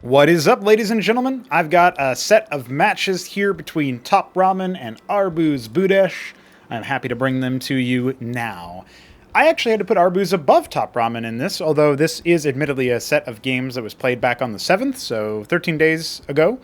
What is up, ladies and gentlemen? I've got a set of matches here between TopRamen and ArbuzBudesh. I'm happy to bring them to you now. I actually had to put Arbuz above TopRamen in this, although this is admittedly a set of games that was played back on the 7th, so 13 days ago.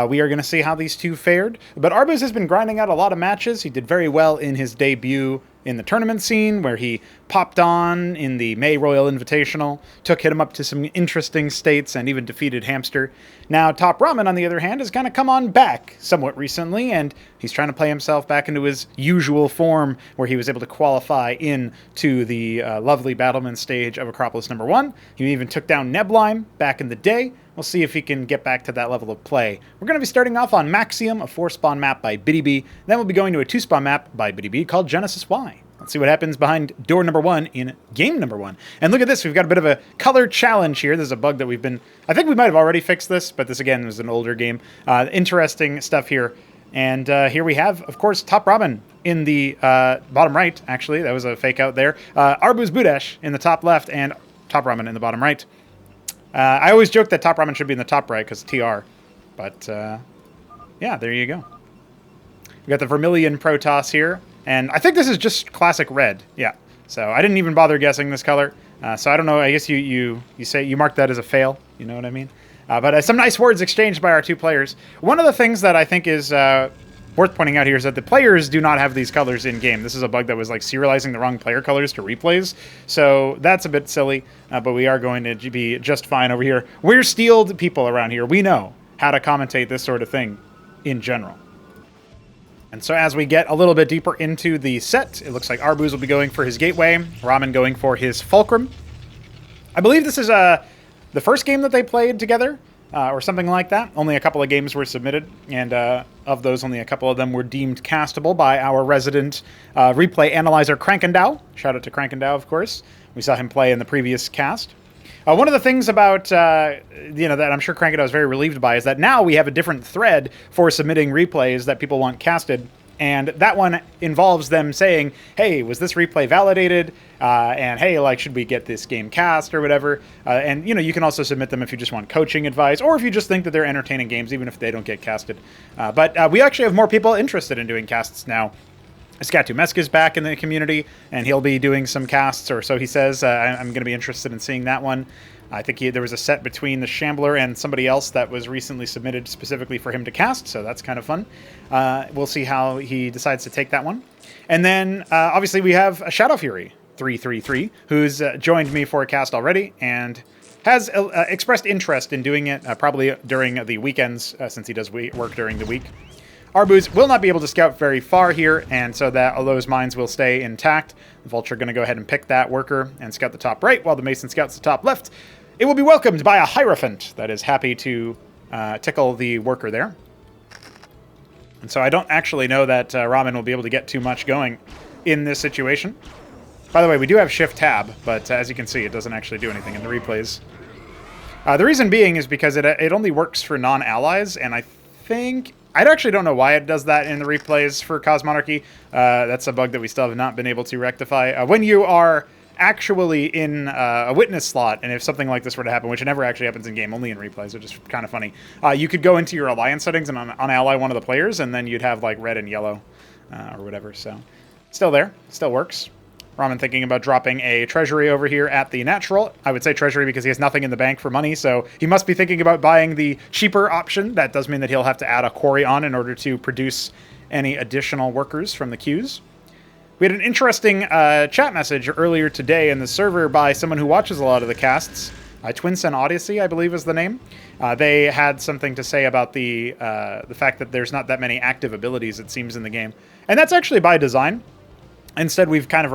We are going to see how these two fared. But Arbuz has been grinding out a lot of matches. He did very well in his debut in the tournament scene, where he popped on in the May Royal Invitational, took him up to some interesting states, and even defeated Hamster. Now, TopRamen, on the other hand, has kind of come on back somewhat recently, and he's trying to play himself back into his usual form, where he was able to qualify into the lovely Battlement stage of Acropolis number 1. He even took down Neblime back in the day. We'll see if he can get back to that level of play. We're going to be starting off on Maxiom, a 4-spawn map by BDB. Then we'll be going to a 2-spawn map by BDB called Genesis Y. Let's see what happens behind door number 1 in game number 1. And look at this, we've got a bit of a color challenge here. There's a bug that I think we might have already fixed this, but this again was an older game. Interesting stuff here. And here we have, of course, TopRamen in the bottom right, actually. That was a fake out there. ArbuzBudesh in the top left and TopRamen in the bottom right. I always joke that TopRamen should be in the top right because TR. But, yeah, there you go. We got the Vermilion Protoss here. And I think this is just classic red. Yeah. So I didn't even bother guessing this color. So I don't know. I guess you marked that as a fail. You know what I mean? But some nice words exchanged by our two players. One of the things that I think is worth pointing out here is that the players do not have these colors in game. This is a bug that was like serializing the wrong player colors to replays. So that's a bit silly. But we are going to be just fine over here. We're steeled people around here. We know how to commentate this sort of thing in general. And so as we get a little bit deeper into the set, it looks like Arbuz will be going for his Gateway, Ramen going for his Fulcrum. I believe this is the first game that they played together, or something like that. Only a couple of games were submitted, and of those, only a couple of them were deemed castable by our resident replay analyzer, Krankendow. Shout out to Krankendow, of course. We saw him play in the previous cast. One of the things about, that I'm sure Krankendow is very relieved by is that now we have a different thread for submitting replays that people want casted. And that one involves them saying, hey, was this replay validated? And hey, like, should we get this game cast or whatever? And, you can also submit them if you just want coaching advice or if you just think that they're entertaining games, even if they don't get casted. But we actually have more people interested in doing casts now. Scatumesk is back in the community, and he'll be doing some casts, or so he says. I'm going to be interested in seeing that one. I think there was a set between the Shambler and somebody else that was recently submitted specifically for him to cast, so that's kind of fun. We'll see how he decides to take that one. And then, obviously, we have a Shadow Fury 333, who's joined me for a cast already, and has expressed interest in doing it, probably during the weekends, since he does work during the week. Arbuz will not be able to scout very far here, and so that all those mines will stay intact. The Vulture going to go ahead and pick that worker and scout the top right, while the Mason scouts the top left. It will be welcomed by a Hierophant that is happy to tickle the worker there. And so I don't actually know that Ramen will be able to get too much going in this situation. By the way, we do have Shift-Tab, but as you can see, it doesn't actually do anything in the replays. The reason being is because it only works for non-allies, and I actually don't know why it does that in the replays for Cosmonarchy. That's a bug that we still have not been able to rectify. When you are actually in a witness slot, and if something like this were to happen, which never actually happens in game, only in replays, which is kind of funny, you could go into your alliance settings and unally one of the players, and then you'd have like red and yellow or whatever. So still there, still works. Ramen thinking about dropping a treasury over here at the natural. I would say treasury because he has nothing in the bank for money, so he must be thinking about buying the cheaper option. That does mean that he'll have to add a quarry on in order to produce any additional workers from the queues. We had an interesting chat message earlier today in the server by someone who watches a lot of the casts. Twinsen Odyssey, I believe is the name. They had something to say about the fact that there's not that many active abilities, it seems, in the game. And that's actually by design. Instead, we've kind of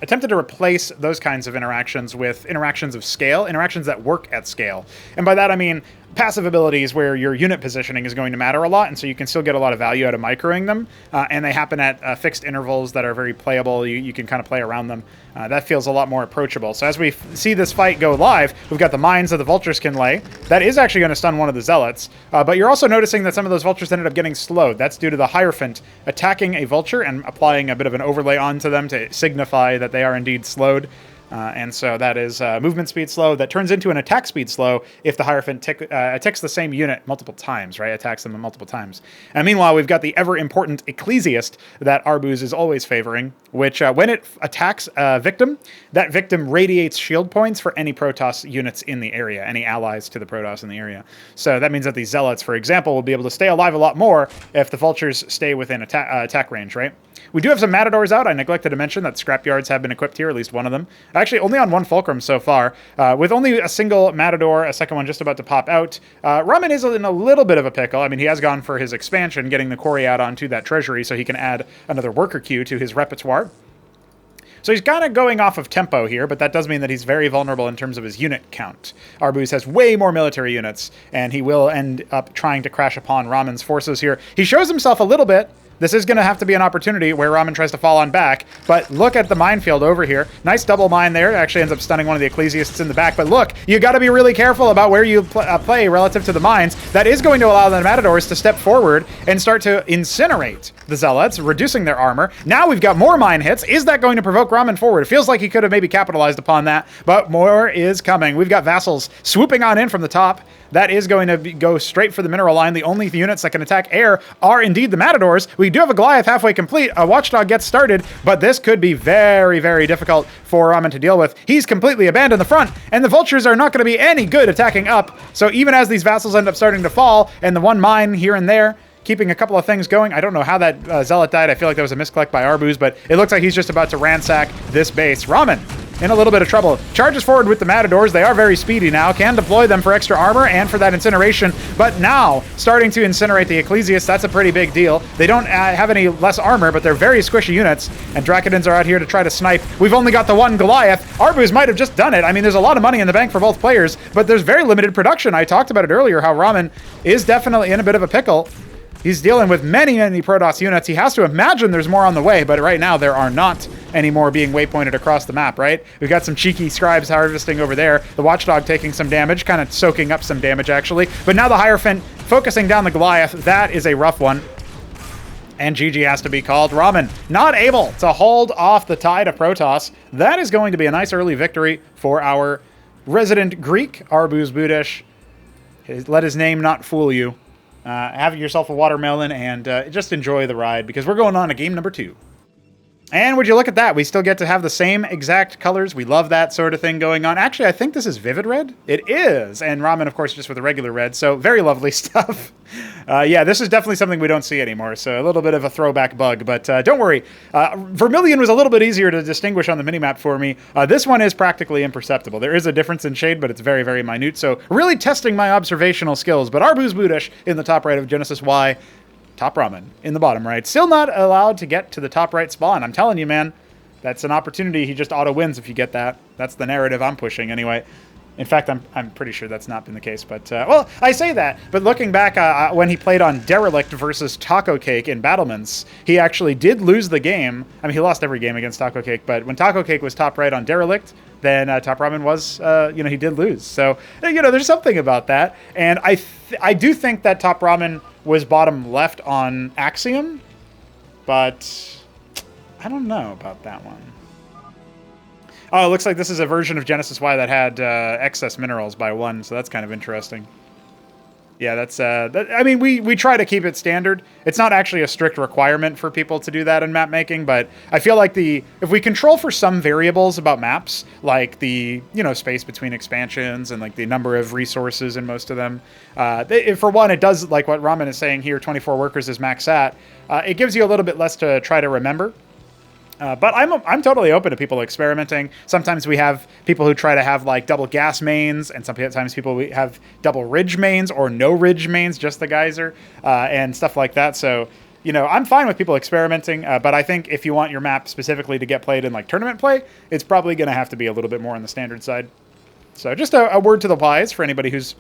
attempted to replace those kinds of interactions with interactions of scale, interactions that work at scale. And by that, I mean passive abilities where your unit positioning is going to matter a lot, and so you can still get a lot of value out of microing them, and they happen at fixed intervals that are very playable. You can kind of play around them. That feels a lot more approachable. So as we see this fight go live, we've got the mines that the vultures can lay. That is actually going to stun one of the zealots, but you're also noticing that some of those vultures ended up getting slowed. That's due to the Hierophant attacking a vulture and applying a bit of an overlay onto them to signify that they are indeed slowed. And so that is movement speed slow that turns into an attack speed slow if the Hierophant attacks the same unit multiple times, right? Attacks them multiple times. And meanwhile, we've got the ever-important Ecclesiast that Arbuz is always favoring, which when it attacks a victim, that victim radiates shield points for any Protoss units in the area, any allies to the Protoss in the area. So that means that the Zealots, for example, will be able to stay alive a lot more if the Vultures stay within attack range, right? We do have some Matadors out. I neglected to mention that Scrapyards have been equipped here, at least one of them. Actually, only on one Fulcrum so far, with only a single Matador, a second one just about to pop out. Ramen is in a little bit of a pickle. I mean, he has gone for his expansion, getting the quarry out onto that treasury so he can add another worker queue to his repertoire. So he's kind of going off of tempo here, but that does mean that he's very vulnerable in terms of his unit count. Arbuz has way more military units, and he will end up trying to crash upon Ramen's forces here. He shows himself a little bit. This is going to have to be an opportunity where Ramen tries to fall on back, but look at the minefield over here. Nice double mine there. It actually ends up stunning one of the Ecclesiasts in the back, but look, you got to be really careful about where you play relative to the mines. That is going to allow the Matadors to step forward and start to incinerate the Zealots, reducing their armor. Now we've got more mine hits. Is that going to provoke Ramen forward? It feels like he could have maybe capitalized upon that, but more is coming. We've got Vassals swooping on in from the top. That is going to go straight for the mineral line. The only units that can attack air are indeed the Matadors. We do have a Goliath halfway complete. A Watchdog gets started, but this could be very, very difficult for Ramen to deal with. He's completely abandoned the front, and the Vultures are not going to be any good attacking up. So even as these Vassals end up starting to fall, and the one mine here and there, keeping a couple of things going. I don't know how that Zealot died. I feel like that was a misclick by Arbuz, but it looks like he's just about to ransack this base. Ramen in a little bit of trouble. Charges forward with the Matadors. They are very speedy now. Can deploy them for extra armor and for that incineration, but now starting to incinerate the Ecclesiast. That's a pretty big deal. They don't have any less armor, but they're very squishy units, and Drakodins are out here to try to snipe. We've only got the one Goliath. Arbuz might have just done it. I mean, there's a lot of money in the bank for both players, but there's very limited production. I talked about it earlier, how Ramen is definitely in a bit of a pickle. He's dealing with many, many Protoss units. He has to imagine there's more on the way, but right now there are not any more being waypointed across the map, right? We've got some cheeky scribes harvesting over there. The Watchdog taking some damage, kind of soaking up some damage, actually. But now the Hierophant focusing down the Goliath. That is a rough one. And GG has to be called. Ramen not able to hold off the tide of Protoss. That is going to be a nice early victory for our resident Greek, ArbuzBudesh. Let his name not fool you. Have yourself a watermelon and just enjoy the ride, because we're going on to game number 2. And would you look at that? We still get to have the same exact colors. We love that sort of thing going on. Actually, I think this is Vivid Red. It is. And Ramen, of course, just with a regular red. So very lovely stuff. Yeah, this is definitely something we don't see anymore. So a little bit of a throwback bug. But don't worry. Vermilion was a little bit easier to distinguish on the minimap for me. This one is practically imperceptible. There is a difference in shade, but it's very, very minute. So really testing my observational skills. But ArbuzBudesh in the top right of Genesis Y. TopRamen in the bottom right. Still not allowed to get to the top right spawn. I'm telling you, man, that's an opportunity. He just auto wins if you get that. That's the narrative I'm pushing anyway. In fact, I'm pretty sure that's not been the case. But, well, I say that. But looking back when he played on Derelict versus Taco Cake in Battlements, he actually did lose the game. I mean, he lost every game against Taco Cake. But when Taco Cake was top right on Derelict, then TopRamen was, he did lose. So, there's something about that. And I do think that TopRamen was bottom left on Axiom, but I don't know about that one. Oh, it looks like this is a version of Genesis Y that had excess minerals by 1, so that's kind of interesting. Yeah, that's, I mean, we try to keep it standard. It's not actually a strict requirement for people to do that in map making, but I feel like if we control for some variables about maps, like the, space between expansions and like the number of resources in most of them, for one, it does, like what Ramen is saying here, 24 workers is max at, it gives you a little bit less to try to remember. But I'm totally open to people experimenting. Sometimes we have people who try to have like double gas mains, and sometimes people have double ridge mains or no ridge mains, just the geyser, and stuff like that. So, I'm fine with people experimenting, but I think if you want your map specifically to get played in like tournament play, it's probably going to have to be a little bit more on the standard side. So just a word to the wise for anybody who's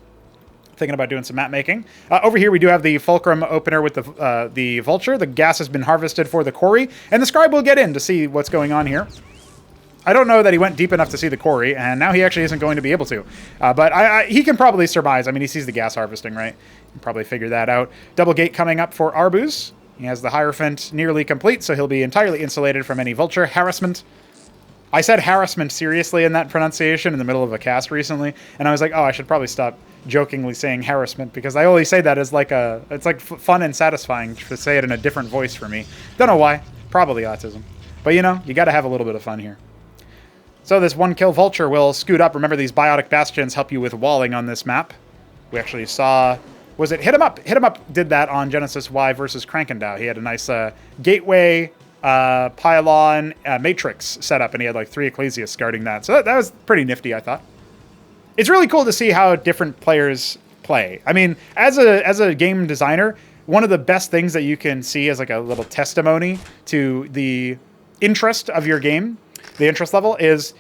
thinking about doing some map making. Over here we do have the Fulcrum opener with the Vulture. The gas has been harvested for the quarry, and the Scribe will get in to see what's going on here. I don't know that he went deep enough to see the quarry, and now he actually isn't going to be able to. But he can probably surmise. I mean, he sees the gas harvesting, right? He can probably figure that out. Double gate coming up for Arbuz. He has the Hierophant nearly complete, so he'll be entirely insulated from any Vulture harassment. I said harassment seriously in that pronunciation in the middle of a cast recently, and I was like, oh, I should probably stop jokingly saying harassment, because I only say that as like it's like fun and satisfying to say it in a different voice for me. Don't know why. Probably autism. But you know, you got to have a little bit of fun here. So this 1-kill vulture will scoot up. Remember, these biotic bastions help you with walling on this map. We actually saw, was it Hit 'em Up? Hit 'em Up did that on Genesis Y versus Krankendow. He had a nice gateway, pylon, matrix setup, and he had like 3 Ecclesiasts guarding that. So that was pretty nifty, I thought. It's really cool to see how different players play. I mean, as a game designer, one of the best things that you can see as like a little testimony to the interest of your game, the interest level, is,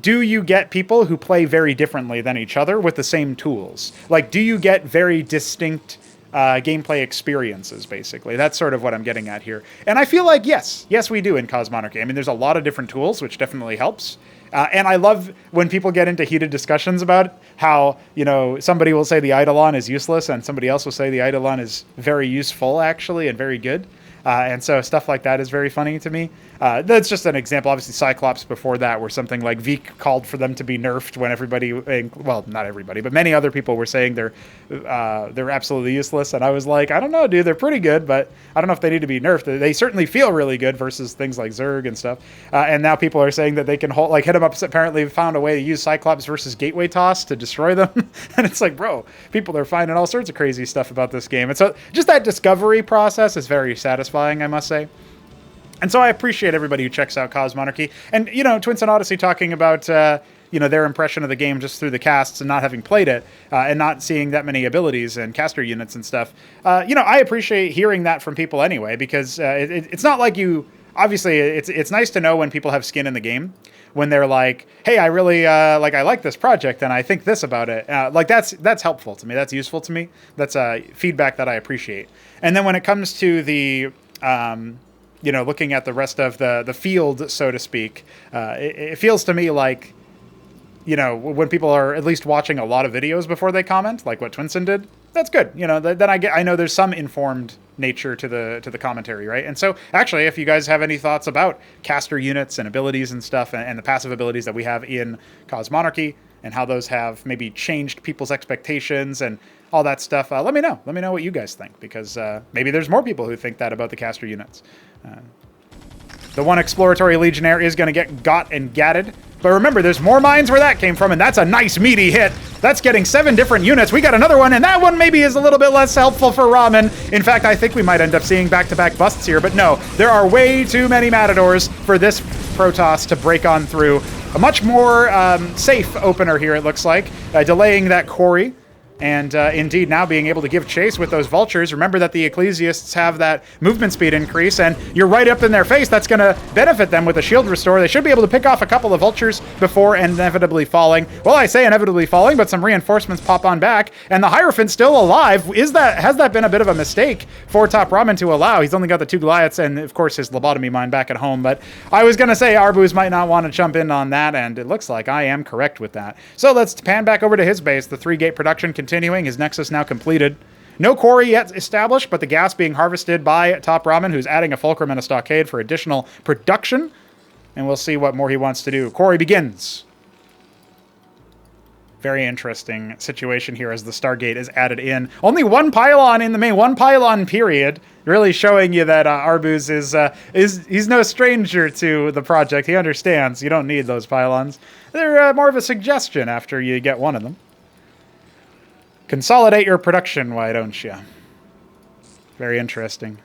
do you get people who play very differently than each other with the same tools? Like, do you get very distinct gameplay experiences, basically? That's sort of what I'm getting at here. And I feel like, yes, we do in Cosmonarchy. I mean, there's a lot of different tools, which definitely helps. And I love when people get into heated discussions about how, you know, somebody will say the Eidolon is useless and somebody else will say the Eidolon is very useful, actually, and very good. And so stuff like that is very funny to me. That's just an example. Obviously, Cyclops before that, where something like Veek called for them to be nerfed when everybody, well, not everybody, but many other people were saying they're absolutely useless. And I was like, I don't know, dude, they're pretty good, but I don't know if they need to be nerfed. They certainly feel really good versus things like Zerg and stuff. And now people are saying that they can hold, like, Hit 'em Up apparently found a way to use Cyclops versus Gateway Toss to destroy them. And it's like, bro, people are finding all sorts of crazy stuff about this game. And so just that discovery process is very satisfying, I must say. And so I appreciate everybody who checks out Cosmonarchy. And, you know, Twins and Odyssey talking about, you know, their impression of the game just through the casts and not having played it and not seeing that many abilities and caster units and stuff. You know, I appreciate hearing that from people anyway, because it's not like you... Obviously, it's nice to know when people have skin in the game, when they're like, hey, I really I like this project and I think this about it. Like, that's helpful to me. That's useful to me. That's feedback that I appreciate. And then when it comes to the... you know, looking at the rest of the field, so to speak, it feels to me like, you know, when people are at least watching a lot of videos before they comment, like what Twinson did, that's good. You know, then I know there's some informed nature to the commentary, right? And so, actually, if you guys have any thoughts about caster units and abilities and stuff, and the passive abilities that we have in Cosmonarchy, and how those have maybe changed people's expectations and all that stuff, let me know. Let me know what you guys think, because maybe there's more people who think that about the caster units. The one exploratory legionnaire is going to get got and gatted. But remember, there's more mines where that came from, and that's a nice meaty hit. That's getting 7 different units. We got another one, and that one maybe is a little bit less helpful for Ramen. In fact, I think we might end up seeing back-to-back busts here. But no, there are way too many Matadors for this Protoss to break on through. A much more safe opener here, it looks like, delaying that Quarry. And indeed, now being able to give chase with those vultures. Remember that the Ecclesiasts have that movement speed increase, and you're right up in their face. That's going to benefit them with a shield restore. They should be able to pick off a couple of vultures before inevitably falling. Well, I say inevitably falling, but some reinforcements pop on back, and the Hierophant's still alive. Has that been a bit of a mistake for TopRamen to allow? He's only got the 2 Goliaths and, of course, his lobotomy mine back at home, but I was going to say Arbuz might not want to jump in on that, and it looks like I am correct with that. So let's pan back over to his base. The 3-gate production continuing. His Nexus now completed. No quarry yet established, but the gas being harvested by TopRamen, who's adding a fulcrum and a stockade for additional production. And we'll see what more he wants to do. Quarry begins. Very interesting situation here as the Stargate is added in. Only 1 pylon in the main, 1 pylon period. Really showing you that Arbuz he's no stranger to the project. He understands you don't need those pylons. They're more of a suggestion after you get one of them. Consolidate your production, why don't you? Very interesting.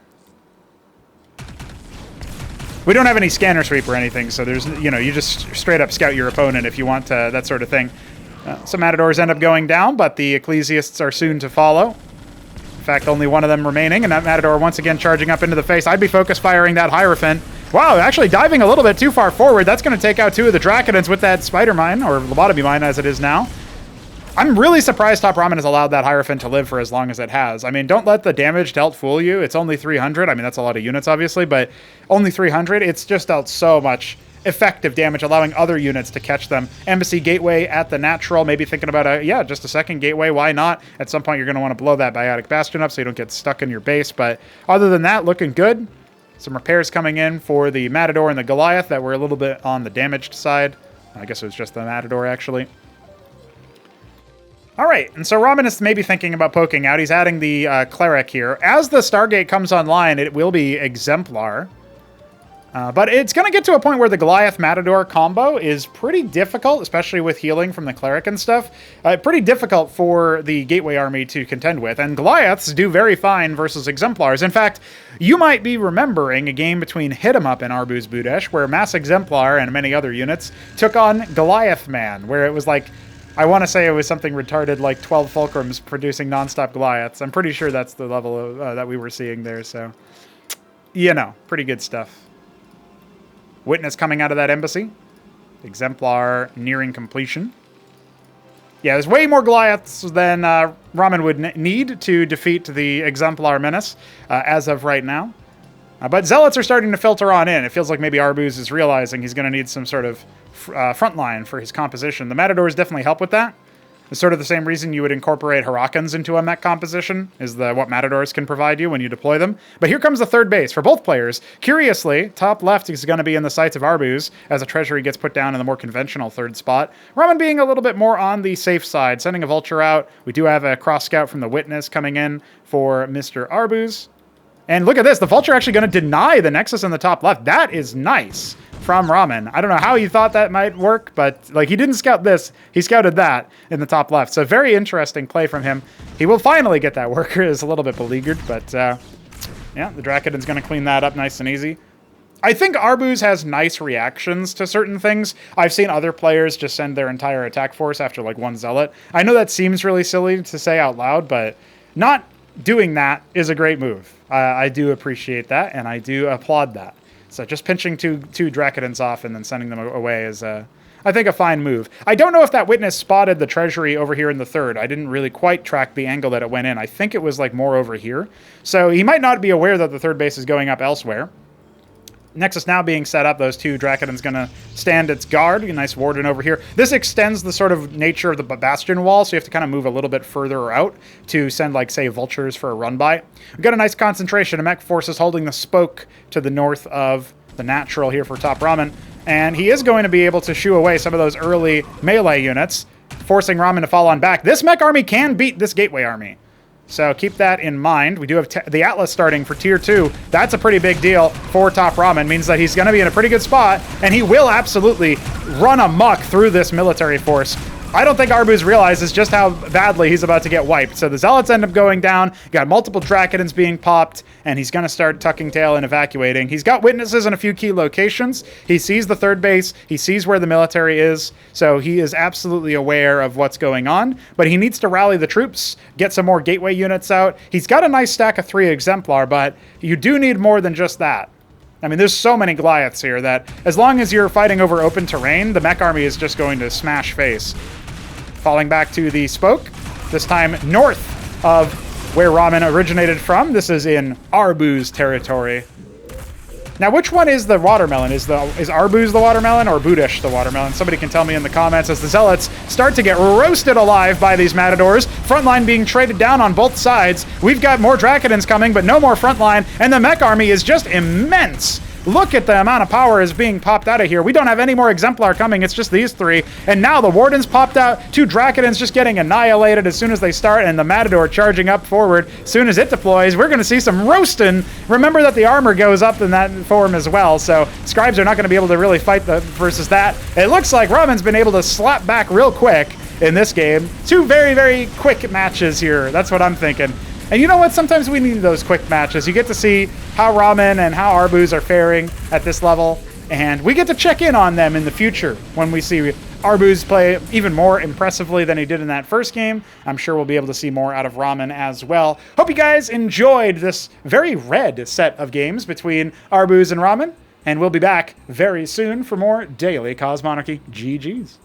We don't have any scanner sweep or anything, so there's, you know, you just straight up scout your opponent if you want to, that sort of thing. Some Matadors end up going down, but the Ecclesiasts are soon to follow. In fact, only one of them remaining, and that Matador once again charging up into the face. I'd be focus firing that Hierophant. Wow, actually diving a little bit too far forward. That's going to take out 2 of the Draconans with that Spider Mine, or Lobotomy Mine as it is now. I'm really surprised TopRamen has allowed that Hierophant to live for as long as it has. I mean, don't let the damage dealt fool you. It's only 300. I mean, that's a lot of units, obviously, but only 300. It's just dealt so much effective damage, allowing other units to catch them. Embassy Gateway at the natural. Maybe thinking about, just a second gateway. Why not? At some point, you're going to want to blow that Biotic Bastion up so you don't get stuck in your base. But other than that, looking good. Some repairs coming in for the Matador and the Goliath that were a little bit on the damaged side. I guess it was just the Matador, actually. All right, and so Ramen is maybe thinking about poking out. He's adding the Cleric here. As the Stargate comes online, it will be Exemplar. But it's going to get to a point where the Goliath-Matador combo is pretty difficult, especially with healing from the Cleric and stuff. Pretty difficult for the Gateway army to contend with. And Goliaths do very fine versus Exemplars. In fact, you might be remembering a game between Hit-em-Up and ArbuzBudesh, where Mass Exemplar and many other units took on Goliath Man, where it was like, I want to say it was something retarded like 12 Fulcrums producing nonstop Goliaths. I'm pretty sure that's the level of, that we were seeing there, so... You know, pretty good stuff. Witness coming out of that embassy. Exemplar nearing completion. Yeah, there's way more Goliaths than Ramen would need to defeat the Exemplar menace as of right now. But Zealots are starting to filter on in. It feels like maybe Arbuz is realizing he's going to need some sort of front line for his composition. The Matadors definitely help with that. It's sort of the same reason you would incorporate Hurricanes into a mech composition, is what Matadors can provide you when you deploy them. But here comes the third base for both players. Curiously, top left is going to be in the sights of Arbuz as a treasury gets put down in the more conventional third spot. Ramen being a little bit more on the safe side, sending a Vulture out. We do have a cross scout from the Witness coming in for Mr. Arbuz. And look at this, the Vulture actually going to deny the Nexus in the top left. That is nice from Ramen. I don't know how he thought that might work, but like he didn't scout this, he scouted that in the top left. So very interesting play from him. He will finally get that worker. Is a little bit beleaguered, but yeah, the Dracoden's going to clean that up nice and easy. I think Arbuz has nice reactions to certain things. I've seen other players just send their entire attack force after like one Zealot. I know that seems really silly to say out loud, but not doing that is a great move. I do appreciate that, and I do applaud that. So just pinching two Dracodons off and then sending them away is, I think, a fine move. I don't know if that Witness spotted the treasury over here in the third. I didn't really quite track the angle that it went in. I think it was like more over here. So he might not be aware that the third base is going up elsewhere. Nexus now being set up, those two Dracodons going to stand its guard. A nice Warden over here. This extends the sort of nature of the Bastion wall, so you have to kind of move a little bit further out to send, like, say, Vultures for a run-by. We've got a nice concentration of mech forces holding the spoke to the north of the natural here for TopRamen, and he is going to be able to shoo away some of those early melee units, forcing Ramen to fall on back. This mech army can beat this Gateway army. So keep that in mind. We do have the Atlas starting for Tier 2. That's a pretty big deal for TopRamen. Means that he's going to be in a pretty good spot, and he will absolutely run amok through this military force. I don't think Arbuz realizes just how badly he's about to get wiped. So the Zealots end up going down. Got multiple Dracodons being popped, and he's going to start tucking tail and evacuating. He's got Witnesses in a few key locations. He sees the third base. He sees where the military is. So he is absolutely aware of what's going on. But he needs to rally the troops, get some more Gateway units out. He's got a nice stack of 3 Exemplar, but you do need more than just that. I mean, there's so many Goliaths here that as long as you're fighting over open terrain, the mech army is just going to smash face. Falling back to the spoke, this time north of where Ramen originated from. This is in Arbuz territory. Now, which one is the watermelon? Is Arbuz the watermelon or Budesh the watermelon? Somebody can tell me in the comments as the Zealots start to get roasted alive by these Matadors. Frontline being traded down on both sides. We've got more Dracodons coming, but no more frontline, and the mech army is just immense. Look at the amount of power is being popped out of here. We don't have any more Exemplar coming. It's just these 3. And now the Warden's popped out. 2 Dracodons just getting annihilated as soon as they start. And the Matador charging up forward. As soon as it deploys, we're going to see some roasting. Remember that the armor goes up in that form as well. So Scribes are not going to be able to really fight versus that. It looks like Ramen's been able to slap back real quick in this game. 2 very, very quick matches here. That's what I'm thinking. And you know what? Sometimes we need those quick matches. You get to see how Ramen and how Arbuz are faring at this level, and we get to check in on them in the future when we see Arbuz play even more impressively than he did in that first game. I'm sure we'll be able to see more out of Ramen as well. Hope you guys enjoyed this very red set of games between Arbuz and Ramen, and we'll be back very soon for more Daily Cosmonarchy. GG's.